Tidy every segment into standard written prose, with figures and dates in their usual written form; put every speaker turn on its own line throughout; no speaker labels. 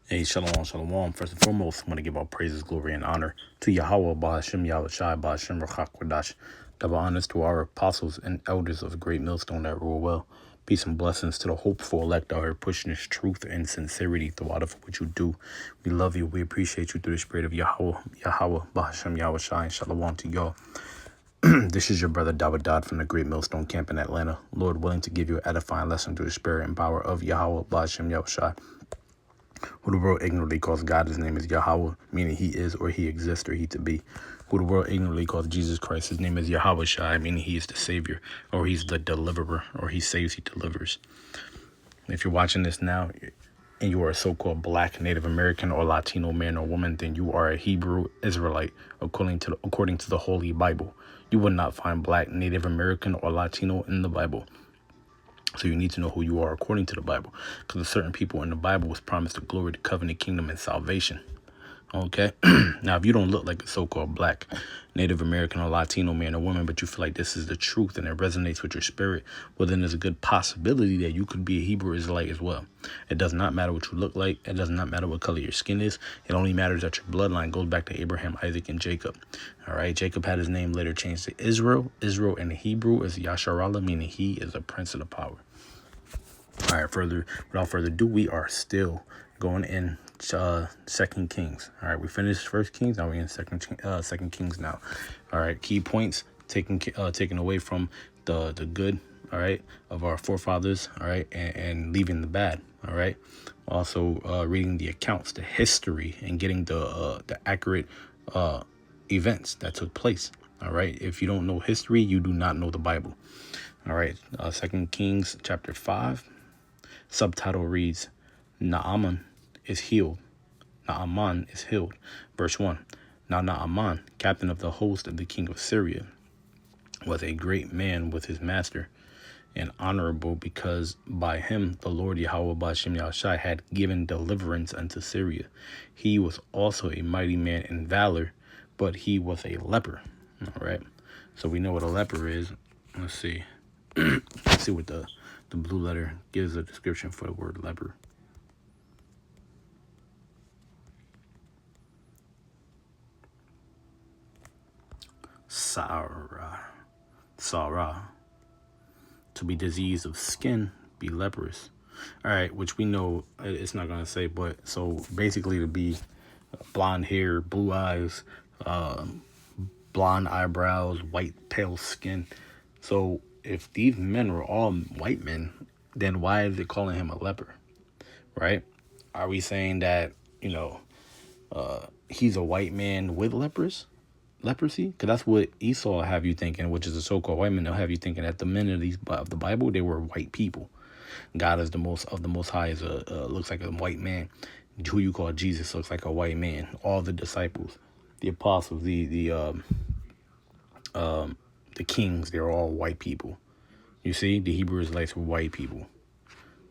Hey, shalom, shalom. First and foremost, I want to give all praises, glory, and honor to Yahweh, Bahashim, Yahweh Shai, Bahashim, Rachakwadash. Double honors to our apostles and elders of Great Millstone that rule well. Peace and blessings to the hopeful elect out here pushing this truth and sincerity throughout of what you do. We love you. We appreciate you through the spirit of Yahweh, Bahashim, Yahweh Shai, and shalom to y'all. This is your brother Dawud Dodd from the Great Millstone Camp in Atlanta. Lord willing to give you an edifying lesson through the spirit and power of Yahweh, Bahashim, Yahweh Shai, who the world ignorantly calls God. His name is Yahweh, meaning he is or he exists or he to be. Who the world ignorantly calls Jesus Christ. His name is Yahweh Shai, meaning he is the Savior or he's the deliverer or he saves, he delivers. If you're watching this now and you are a so-called black, Native American, or Latino man or woman, then you are a Hebrew Israelite according to the Holy Bible. You will not find black, Native American, or Latino in the Bible. So you need to know who you are according to the Bible, because certain people in the Bible was promised the glory, the covenant, kingdom, and salvation. Okay. Now, if you don't look like a so-called black, Native American, or Latino man or woman, but you feel like this is the truth and it resonates with your spirit, well, then there's a good possibility that you could be a Hebrew Israelite as well. It does not matter what you look like. It does not matter what color your skin is. It only matters that your bloodline goes back to Abraham, Isaac, and Jacob. All right. Jacob had his name later changed to Israel. Israel in the Hebrew is Yasharallah, meaning he is a prince of the power. All right, without further ado, we are still going in Second Kings. All right, we finished First Kings. Now we're in Second Kings now. All right, key points taken away from the good. All right, of our forefathers. All right, and leaving the bad. All right, also reading the accounts, the history, and getting the accurate events that took place. All right, if you don't know history, you do not know the Bible. All right, Second Kings chapter 5. Subtitle reads, Naaman is healed. Naaman is healed. Verse 1. Now Naaman, captain of the host of the king of Syria, was a great man with his master, and honorable, because by him the Lord Yahweh Ba'ashem Yahushai had given deliverance unto Syria. He was also a mighty man in valor, but he was a leper. All right. So we know what a leper is. Let's see. Let's see what the blue letter gives a description for the word leper. Sarah, to be diseased of skin, be leprous. All right, which we know it's not gonna say, but so basically to be blonde hair, blue eyes, blonde eyebrows, white pale skin. So if these men were all white men, then why is it calling him a leper, right? Are we saying that he's a white man with leprosy? Because that's what Esau have you thinking, which is the so-called white men. They'll have you thinking that the men of the Bible, they were white people. God is the most high is looks like a white man. Who you call Jesus looks like a white man. All the disciples, the apostles, the kings, they're all white people. You see, the Hebrew Israelites were white people.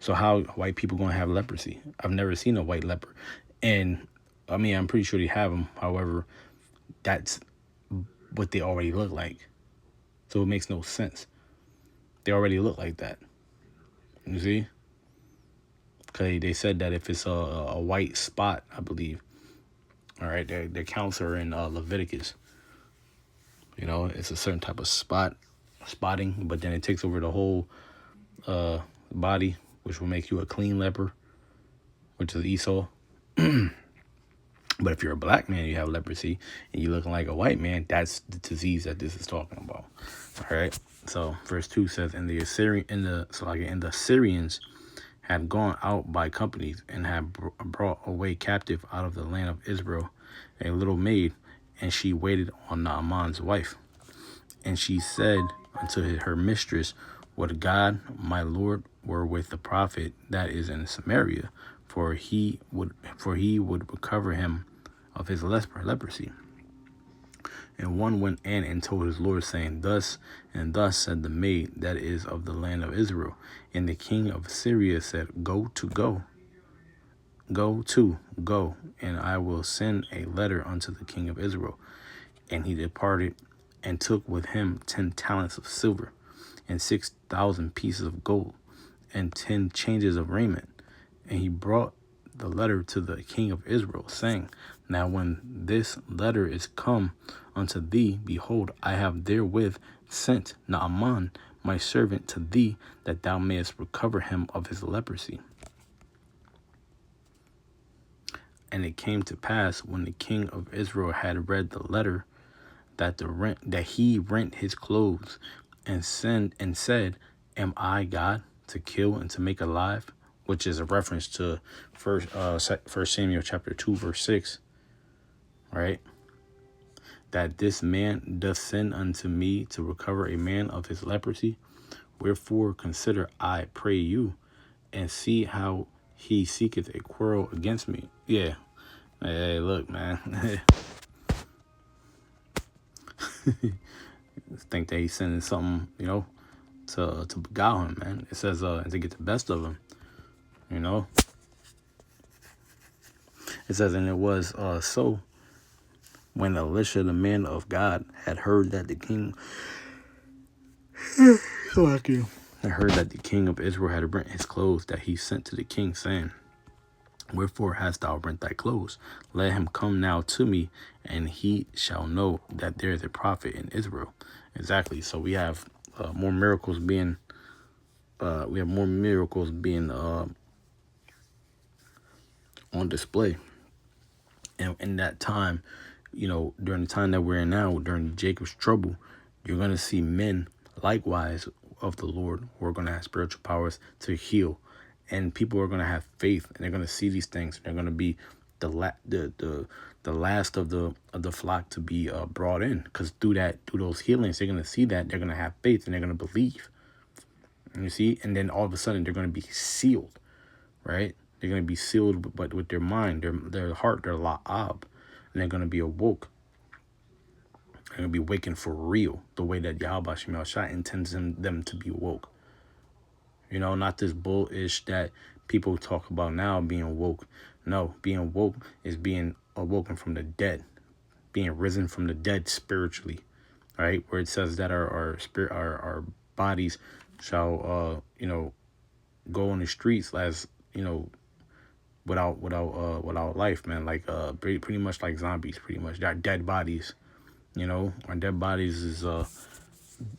So how white people gonna have leprosy? I've never seen a white leper, and I mean I'm pretty sure they have them. However, that's what they already look like. So it makes no sense. They already look like that. You see? Because they said that if it's a white spot, I believe. All right, the counts are in Leviticus. It's a certain type of spotting, but then it takes over the whole body, which will make you a clean leper, which is Esau. But if you're a black man, you have leprosy, and you're looking like a white man, that's the disease that this is talking about. All right. So verse 2 says, and the Syrians had gone out by companies and had brought away captive out of the land of Israel a little maid, and she waited on Naaman's wife. And she said unto her mistress, would God, my Lord, were with the prophet that is in Samaria, for he would recover him of his leprosy. And one went in and told his Lord, saying, thus and thus said the maid that is of the land of Israel. And the king of Syria said, go, and I will send a letter unto the king of Israel. And he departed and took with him 10 talents of silver, and 6,000 pieces of gold, and 10 changes of raiment. And he brought the letter to the king of Israel, saying, Now when this letter is come unto thee, behold, I have therewith sent Naaman my servant to thee, that thou mayest recover him of his leprosy. And it came to pass, when the king of Israel had read the letter, that he rent his clothes and said, Am I God to kill and to make alive? Which is a reference to First Samuel chapter 2 verse 6, right? That this man doth send unto me to recover a man of his leprosy. Wherefore consider, I pray you, and see how he seeketh a quarrel against me. Yeah. Hey, look, man. Think that he's sending something, to beguile him, man. It says to get the best of him, you know. It says, and it was so when Elisha, the man of God, had heard that the king of Israel had rent his clothes, that he sent to the king, saying, Wherefore hast thou rent thy clothes? Let him come now to me, and he shall know that there is a prophet in Israel. Exactly. So we have more miracles being on display. And in that time, during the time that we're in now, during Jacob's trouble, you're going to see men likewise of the Lord who are going to have spiritual powers to heal. And people are going to have faith, and they're going to see these things. They're going to be the last of the flock to be brought in, because through those healings, they're going to see that, they're going to have faith, and they're going to believe. And you see, and then all of a sudden they're going to be sealed, right? They're going to be sealed, but with their mind, their heart, their la'ab, and they're going to be awoke. They're going to be wakened for real, the way that Yahweh Shem Yahushua intends them to be awoke. Not this bullish that people talk about now, being woke. No, being woke is being awoken from the dead, being risen from the dead spiritually, right? Where it says that our bodies shall, go on the streets as, without life, man. Like pretty much like zombies, pretty much. Our dead bodies, our dead bodies is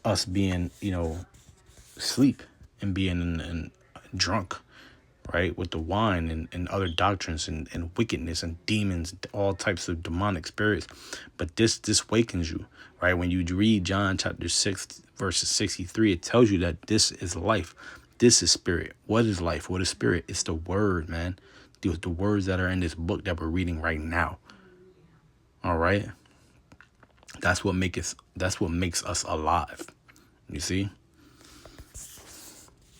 us being, asleep and being drunk, right, with the wine and other doctrines and wickedness and demons, all types of demonic spirits. But this wakens you, right? When you read John chapter 6 verses 63, it tells you that this is life, this is spirit. What is life? What is spirit? It's the word, man. The words that are in this book that we're reading right now. All right, that's what makes us alive. You see.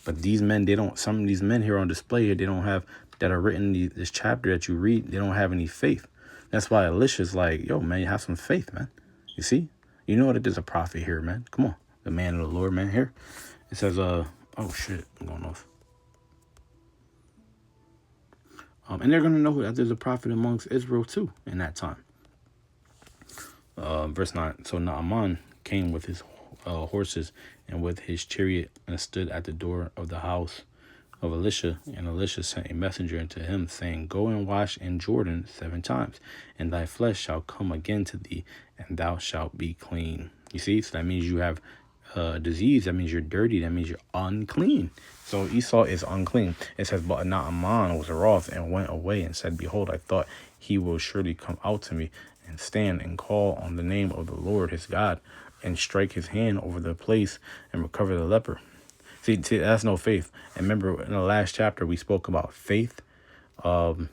But these men, some of these men here on display here, that are written in this chapter that you read, they don't have any faith. That's why Elisha's like, yo, man, you have some faith, man. You see? You know that there's a prophet here, man. Come on. The man of the Lord, man, here. It says, oh, shit, I'm going off. And they're going to know that there's a prophet amongst Israel, too, in that time. Verse 9, so Naaman came with his horses and with his chariot, and stood at the door of the house of Elisha. And Elisha sent a messenger unto him, saying, Go and wash in Jordan 7 times, and thy flesh shall come again to thee, and thou shalt be clean. You see, so that means you have disease. That means you're dirty. That means you're unclean. So Esau is unclean. It says, But Naaman was wroth and went away and said, Behold, I thought he will surely come out to me and stand and call on the name of the Lord his God, and strike his hand over the place and recover the leper. See, that's no faith. And remember, in the last chapter, we spoke about faith being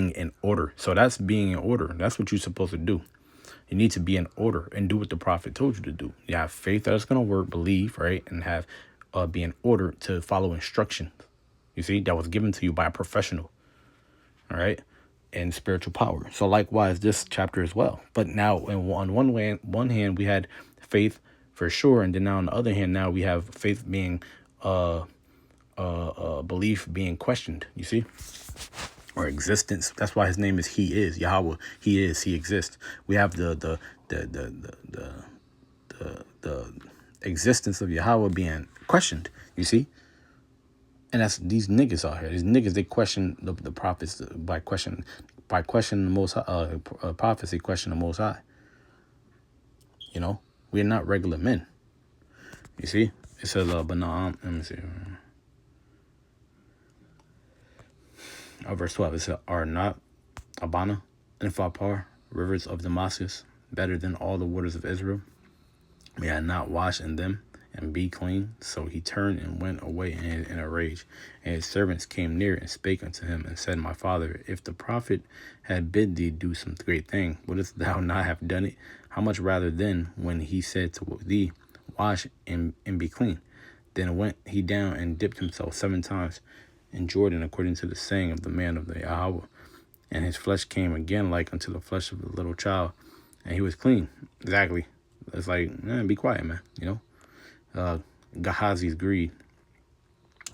in order. So that's being in order. That's what you're supposed to do. You need to be in order and do what the prophet told you to do. You have faith that it's going to work, believe, right? And have be in order to follow instructions. You see, that was given to you by a professional. All right. And spiritual power. So likewise, this chapter as well. But now, on one hand, we had faith for sure, and then now on the other hand, now we have faith being, belief being questioned. You see, or existence. That's why his name is He is Yahweh. He is. He exists. We have the existence of Yahweh being questioned. You see. And that's these niggas out here. These niggas, they question the prophets by questioning the most prophets. They question the Most High. You know, we're not regular men. You see, it says, but no, let me see. Verse 12. It says, are not Abana and Pharpar, rivers of Damascus, better than all the waters of Israel? May I not wash in them and be clean? So he turned and went away in a rage. And his servants came near and spake unto him and said, my father, if the prophet had bid thee do some great thing, wouldst thou not have done it? How much rather then when he said to thee, wash and be clean? Then went he down and dipped himself 7 times in Jordan, according to the saying of the man of the Yahweh. And his flesh came again like unto the flesh of a little child, and he was clean. Exactly. It's like, man, be quiet, man. You know, Gehazi's greed.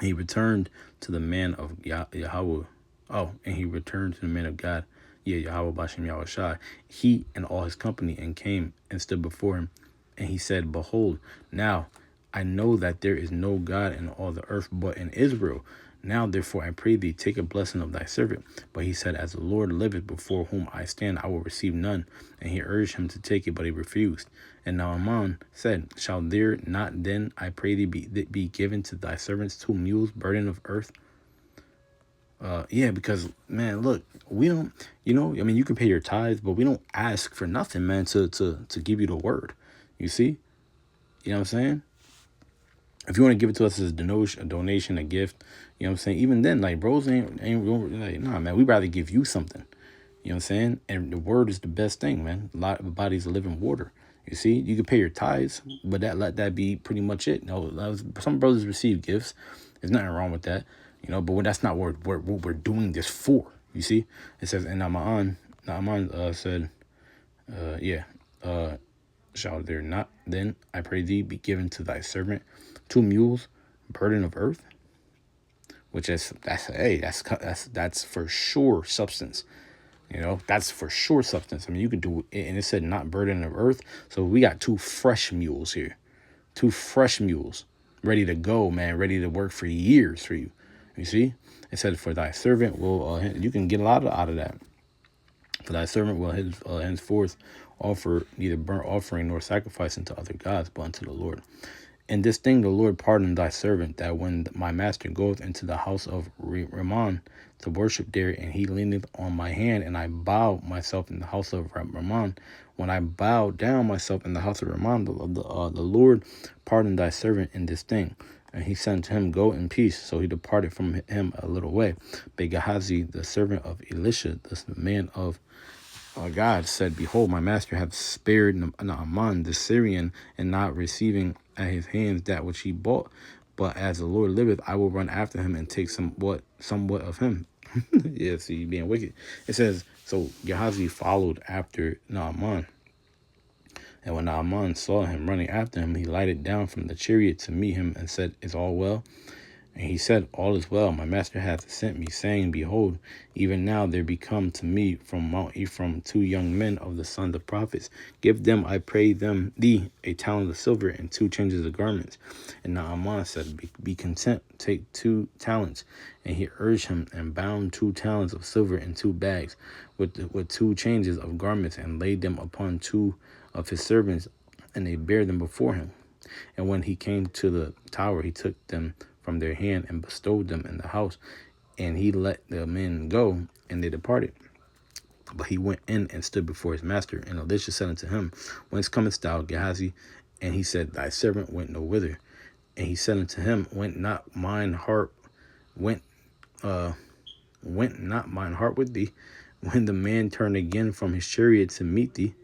He returned to the man of Yahweh. Oh, and he returned to the man of God, Yahweh Bashem Yahweh Shai. He and all his company, and came and stood before him. And he said, behold, now I know that there is no God in all the earth but in Israel. Now, therefore, I pray thee, take a blessing of thy servant. But he said, as the Lord liveth before whom I stand, I will receive none. And he urged him to take it, but he refused. And Naaman said, shall there not then, I pray thee, be given to thy servants 2 mules, burden of earth? Yeah, because, man, look, we don't, you know, I mean, you can pay your tithes, but we don't ask for nothing, man, to give you the word. You see? You know what I'm saying? If you want to give it to us as a donation, a gift, you know what I'm saying? Even then, like, bros ain't like, nah, man, we'd rather give you something. You know what I'm saying? And the word is the best thing, man. A lot of bodies are living water. You see, you can pay your tithes, but let that be pretty much it. No, some brothers receive gifts. There's nothing wrong with that, you know. But that's not what we're doing this for. You see, it says, and Naaman said, shall there not then, I pray thee, be given to thy servant 2 mules, burden of earth? Which that's for sure substance. You know, that's for sure substance. I mean, you could do it, and it said not burden of earth. So we got 2 fresh mules here. 2 fresh mules ready to go, man, ready to work for years for you. You see? It said, for thy servant will, you can get a lot out of that. For thy servant will henceforth offer neither burnt offering nor sacrifice unto other gods, but unto the Lord. And this thing the Lord pardoned thy servant, that when my master goeth into the house of Rimmon to worship there, and he leaneth on my hand, and I bow myself in the house of Rimmon, when I bow down myself in the house of Rimmon, the Lord pardoned thy servant in this thing. And he said to him, go in peace. So he departed from him a little way. But Gehazi, the servant of Elisha, the man of God, said, behold, my master hath spared Naaman the Syrian, and not receiving at his hands that which he bought. But as the Lord liveth, I will run after him and take somewhat of him. Yeah, see, being wicked. It says, so Gehazi followed after Naaman. And when Naaman saw him running after him, he lighted down from the chariot to meet him and said, is all well? And he said, all is well. My master hath sent me, saying, behold, even now there be come to me from Mount Ephraim 2 young men of the sons of prophets. Give them, I pray thee, a talent of silver and 2 changes of garments. And Naaman said, be content, take 2 talents. And he urged him, and bound 2 talents of silver in 2 bags with 2 changes of garments, and laid them upon 2 of his servants, and they bare them before him. And when he came to the tower, he took them from their hand and bestowed them in the house. And he let the men go, and they departed. But he went in and stood before his master. And Elisha said unto him, whence comest thou, Gehazi? And he said, thy servant went no whither. And he said unto him, went not mine heart with thee, when the man turned again from his chariot to meet thee?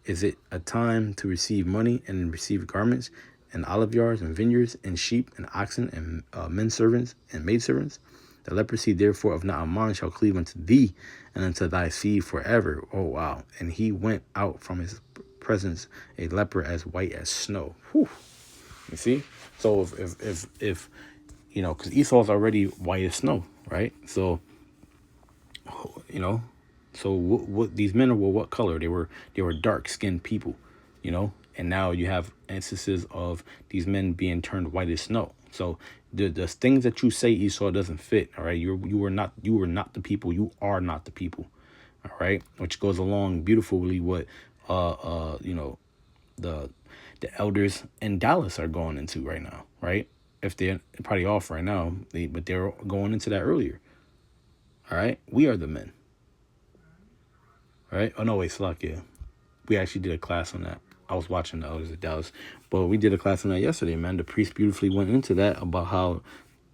Is it a time to receive money and receive garments, and olive yards and vineyards and sheep and oxen and men servants and maidservants? The leprosy therefore of Naaman shall cleave unto thee and unto thy seed forever. Oh, wow. And he went out from his presence a leper as white as snow. Whew. You see? So if you know, because Esau's already white as snow, right? So, you know, so what these men were, what color? They were dark-skinned people, you know? And now you have instances of these men being turned white as snow. So the things that you say, Esau, doesn't fit. All right, you were not the people. You are not the people. All right, which goes along beautifully with the elders in Dallas are going into right now. Right, if they're probably off right now, but they're going into that earlier. All right, we are the men. All right. Oh no, wait, Slack. Yeah, we actually did a class on that. I was watching the elders of Dallas, but we did a class on that yesterday, man. The priest beautifully went into that about how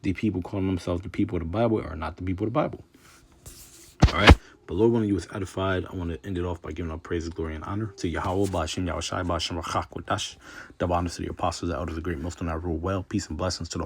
the people calling themselves the people of the Bible are not the people of the Bible. All right. But Lord willing, you was edified. I want to end it off by giving up praise, glory, and honor to Yahweh, Ba'ashem, Yahushai, Ba'ashem, Rachak, Wadash. Double honors to the apostles, the elders, the great millstone that rule well. Peace and blessings to the